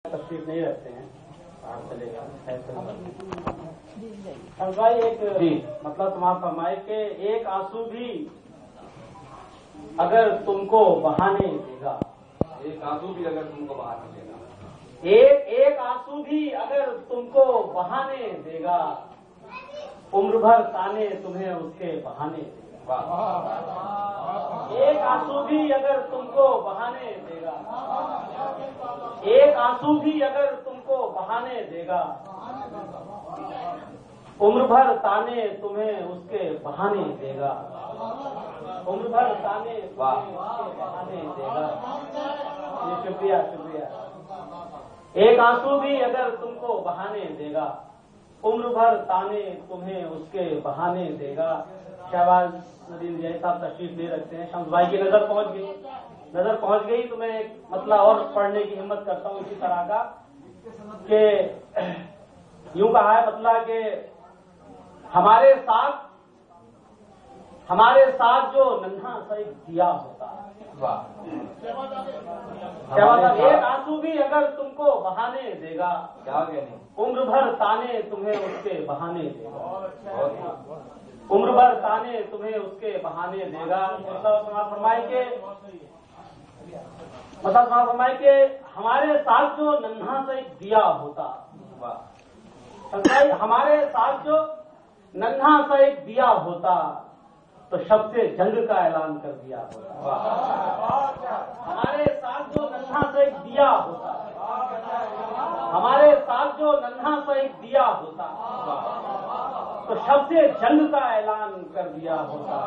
तकलीफ नहीं रखते हैं, आप चलेगा भाई। एक मतलब समाज फरमाए कि एक आंसू भी अगर तुमको बहाने देगा, एक आंसू भी अगर तुमको बहाने देगा, एक आंसू भी अगर तुमको बहाने देगा, उम्र भर ताने तुम्हें उसके बहाने देगा। एक आंसू भी अगर तुमको बहाने देगा, एक आंसू भी अगर तुमको बहाने देगा, उम्र भर ताने तुम्हें उसके बहाने देगा, उम्र भर ताने तुम्हें उसके बहाने देगा। ये शुक्रिया शुक्रिया। एक आंसू भी अगर तुमको बहाने देगा, उम्र भर ताने तुम्हें उसके बहाने देगा। शहबाज नदीम जय साहब तशरीफ ले रखते हैं। शम्स भाई की नजर पहुंच गई तो मैं एक मतलब और पढ़ने की हिम्मत करता हूं इसी तरह का कि यूं कहा है मतलब कि हमारे साथ जो नन्हा सा एक दिया होता है, एक आंसू भी अगर तुमको बहाने देगा, क्या कहने, उम्र भर ताने तुम्हें उसके बहाने देगा, उम्र भर ताने तुम्हें उसके बहाने देगा। मतलब फरमाए के हमारे साथ जो नन्हा सा एक दिया होता, हमारे साथ जो नन्हा सा एक दिया होता तो सबसे जंग का ऐलान कर दिया होता। हमारे साथ जो नन्हा सा एक दिया होता, हमारे साथ जो नन्हा सा एक दिया होता तो सबसे जंग का ऐलान कर दिया होता।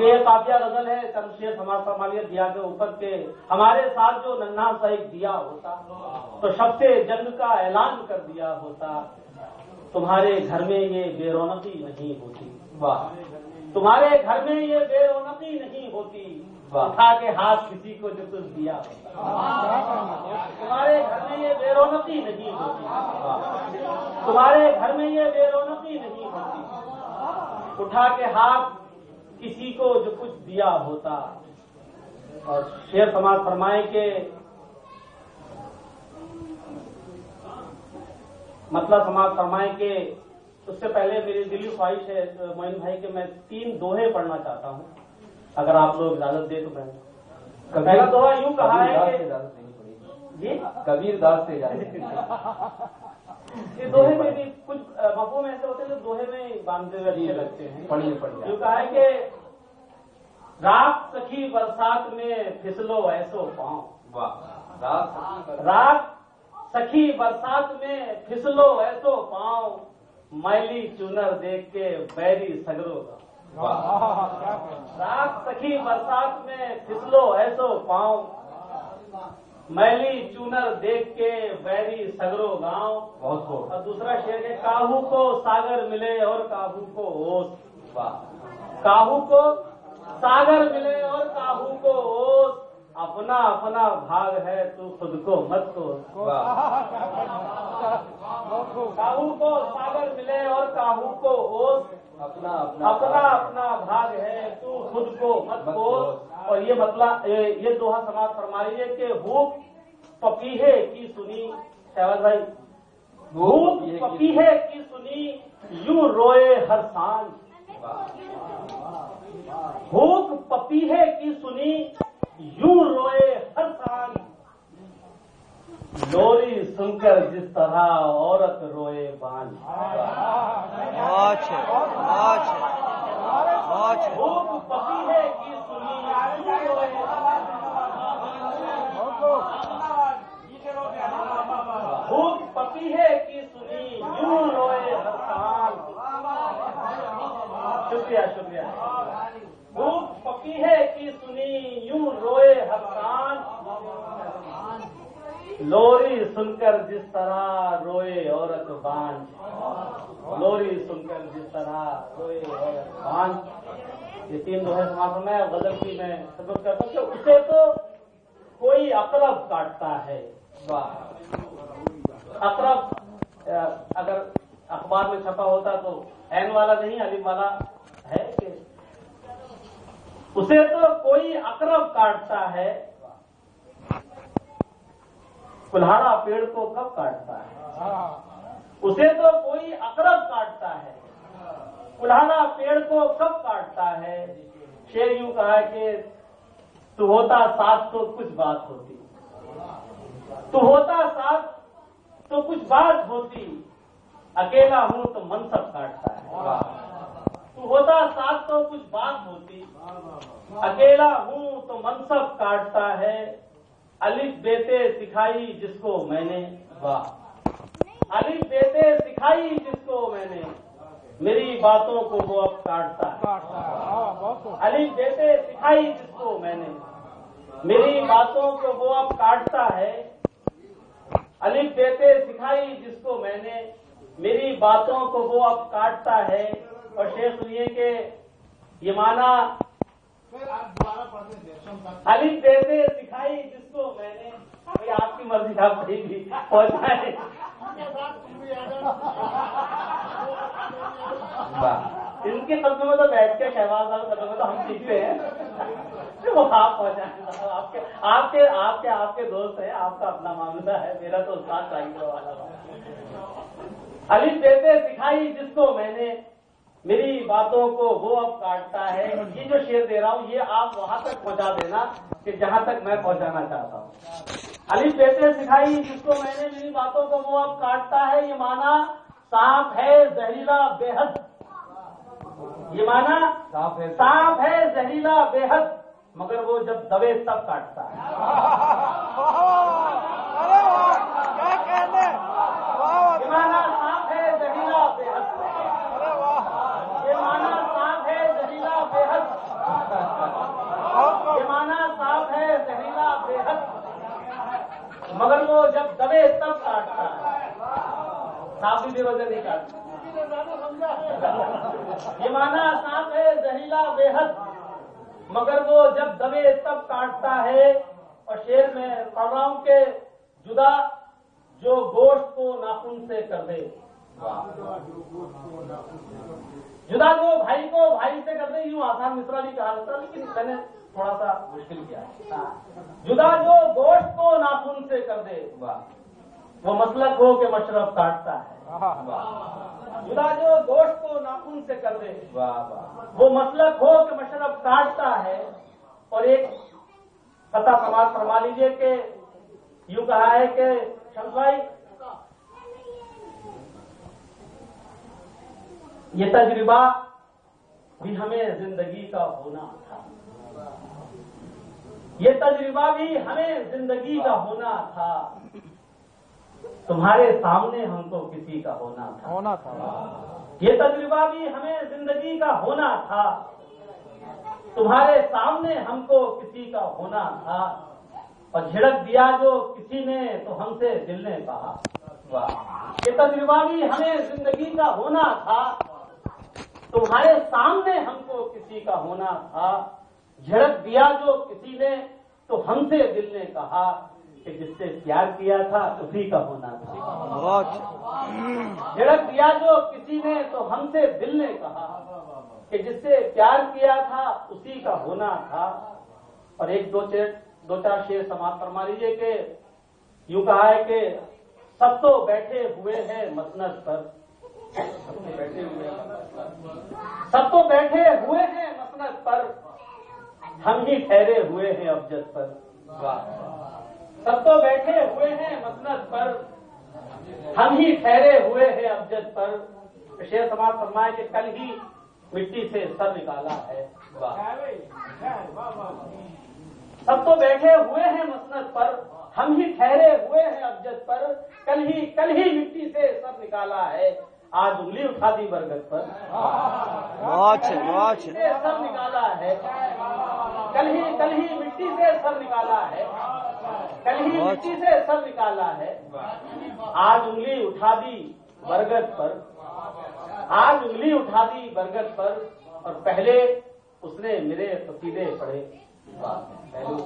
ये काफिया गजल है तमशेर समाज फरमालियत दिया के ऊपर के हमारे साथ जो नन्हा सा एक दिया होता तो सबसे जंग का ऐलान कर दिया होता। तुम्हारे घर में ये बेरौनकी नहीं होती, वाह, तुम्हारे घर में ये बेरौनकी नहीं होती, उठा के हाथ किसी को जो कुछ दिया होता। तुम्हारे घर में ये बेरौनकी नहीं होती, तुम्हारे घर में ये बेरौनकी नहीं होती, उठा के हाथ किसी को जो कुछ दिया होता। और शेर समाज फरमाए के मतलब समाज फरमाए के उससे पहले मेरी दिली ख्वाहिश है मोइन भाई के मैं 3 दोहे पढ़ना चाहता हूं, अगर आप लोग इजाजत दे तो। मैं पहला दोहा यूं कहा है कि जी कबीरदास से इजाजत ये दोहे में भी कुछ मफहूम ऐसे होते हैं जो दोहे में बांधते हुए अच्छे लगते हैं। पढ़िए यूं कहा है कि रात सखी बरसात में फिसलो ऐसो पाँव, रात सखी बरसात में फिसलो ऐसो पाँव, मैली चुनर देख के बैरी सगरो गाँव। रात सखी बरसात में फिसलो ऐसो पाँव, मैली चुनर देख के बैरी सगरो गाँव। और दूसरा शेर है काहू को सागर मिले और काहू को ओस, काहू को सागर मिले और काहू को ओस, अपना अपना भाग है तू खुद को मत कोस। काहू को सागर मिले और काहू को ओस, अपना अपना भाग है तू खुद को मत कोस। और ये मतलब ये दोहा समाज फरमा रही है कि भूख पपीहे की सुनी, शहबाज भाई, भूख पपीहे की सुनी यूं रोए हर सांझ, भूख पपीहे की सुनी यूं रोए हर सांझ, लोरी सुनकर जिस तरह औरत रोए बांझ। भूख पपीहे की सुनी यूं रोए, भूख पपीहे की सुनी यूं रोए हर सांझ। शुक्रिया शुक्रिया। भूख पपीहे की सुनी यूं रोए हर सांझ, लोरी सुनकर जिस तरह रोए औरत बांझ, लोरी सुनकर जिस तरह रोए औरत बांझ। ये 3 दोहे समाज में गजल की मैं सबूत करता हूँ कि उसे तो कोई अकरब काटता है। अकरब अगर अखबार में छपा होता तो एन वाला नहीं अलिफ वाला है कि उसे तो कोई अकरब काटता है, कुल्हाड़ा पेड़ को कब काटता है? उसे तो कोई अकरब काटता है। कुल्हाड़ा पेड़ को कब काटता है? शेर यूं कहा कि तू होता साथ तो कुछ बात होती, तू होता साथ तो कुछ बात होती, अकेला हूं तो मनसब काटता है। तू होता साथ तो कुछ बात होती, अकेला हूं तो मनसब काटता है। अलिफ बेते सिखाई जिसको मैंने, अलिफ बेते सिखाई जिसको मैंने, मेरी बातों को वो अब काटता है। अलिफ बेते सिखाई जिसको मैंने, मेरी बातों को वो अब काटता है। अलिफ बेते सिखाई जिसको मैंने, मेरी बातों को वो अब काटता है। और शेर सुनिए कि ये माना, अलिफ बेते सिखाई जिसको मैंने, भाई आपकी मर्जी आप कहीं भी पहुंचाए। इनके कदमों में तो बैठ के शहबाज साहब कदमों में तो हम सीखते हैं, वो आप पहुंचाए। आपके आपके आपके आपके दोस्त हैं, आपका अपना मामला है, मेरा तो उस्ताद चाहिए वाला। अलिफ बेते सिखाई जिसको मैंने, मेरी बातों को वो अब काटता है। ये जो शेर दे रहा हूं ये आप वहां तक पहुंचा देना कि जहां तक मैं पहुंचाना चाहता हूं। अलिफ बेते सिखाई जिसको मैंने, मेरी बातों को वो अब काटता है। ये माना सांप है जहरीला बेहद, ये माना सांप है जहरीला बेहद, मगर वो जब दबे तब काटता है। ये माना सांप है जहरीला बेहद, ये माना सांप है जहरीला बेहद, ये माना सांप है जहरीला बेहद, मगर वो जब दबे तब काटता है। सांप भी बेवजह नहीं काटता। ये माना सांप है जहरीला बेहद, मगर वो जब दबे तब काटता है। और शेर में पढ़ रहा हूं कि जुदा जो गोश्त को नाखून से कर दे, जुदा जो भाई को भाई से कर दे, यूं आसान मिश्रा भी कहा जाता, लेकिन मैंने थोड़ा सा मुश्किल किया। जुदा जो गोश्त को नाखून से कर दे, वो मसलक हो के मशरफ काटता है। जुदा जो गोश्त को नाखून से कर दे, वो मसलक हो के मशरफ काटता है। और एक कथा समाज फरमा लीजिए कि यूं कहा है कि शम्स भाई, ये तजुर्बा भी हमें जिंदगी का होना था, ये तजुर्बा भी हमें जिंदगी का होना था, तुम्हारे सामने हमको किसी का होना था। ये तजुर्बा भी हमें जिंदगी का होना था, तुम्हारे सामने हमको किसी का होना था। और झिड़क दिया जो किसी ने तो हमसे दिल ने कहा, ये तजुर्बा भी हमें जिंदगी का होना था, तुम्हारे सामने हमको किसी का होना था। झिड़क दिया जो किसी ने तो हमसे दिल ने कहा कि जिससे प्यार किया था उसी का होना था। झिड़क दिया जो किसी ने तो हमसे दिल ने कहा कि जिससे प्यार किया था उसी का होना था। और एक दो चार शेर समाप्त फरमा लीजिए कि यूं कहा है कि सब तो बैठे हुए हैं मसनद पर, सब तो बैठे हुए हैं मसनद पर, हम ही ठहरे हुए हैं अबजद पर। सब तो बैठे हुए हैं मसनद पर, हम ही ठहरे हुए हैं अबजद पर। शेर समाज फरमाए कि कल ही मिट्टी से सर निकाला है। सब तो बैठे हुए हैं मसनद पर, हम ही ठहरे हुए हैं अबजद पर, कल ही मिट्टी से सर निकाला है। आज उंगली उठा दी बरगद पर, से सर निकाला है। कल ही मिट्टी से सर निकाला है, कल ही मिट्टी से सर निकाला है। आज उंगली उठा दी बरगद पर, आज उंगली उठा दी बरगद पर। और पहले उसने मेरे कसीदे पढ़े,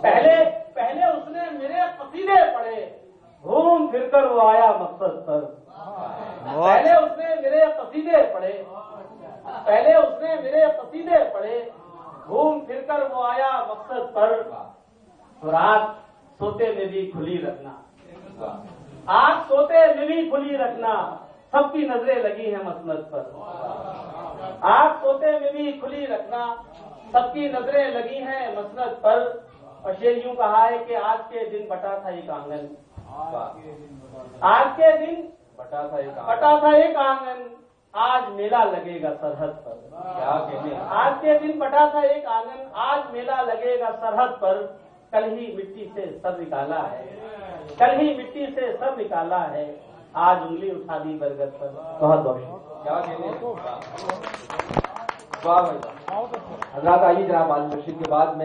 पहले उसने मेरे कसीदे पढ़े, घूम फिरकर वो आया मकसद पर। पहले उसने मेरे कसीदे पढ़े, पहले उसने मेरे कसीदे पढ़े, घूम फिरकर वो आया मकसद पर। तो रात सोते में भी खुली रखना, आज सोते में भी खुली रखना, सबकी नजरें लगी हैं मसनद पर। आज सोते में भी खुली रखना, सबकी नजरें लगी हैं मसनद पर। और शेर यूं कहा है कि आज के दिन बटा था एक आंगन, आज के दिन बटा था एक आंगन, आज मेला लगेगा सरहद पर। क्या कहने। आज के दिन बटा था एक आंगन, आज मेला लगेगा सरहद पर। कल ही मिट्टी से सर निकाला है, कल ही मिट्टी से सर निकाला है, आज उंगली उठा दी बरगद पर। बहुत बहुत क्या कहने। वाह भाई। हजरात आइए जनाब, आज मस्जिद के बाद में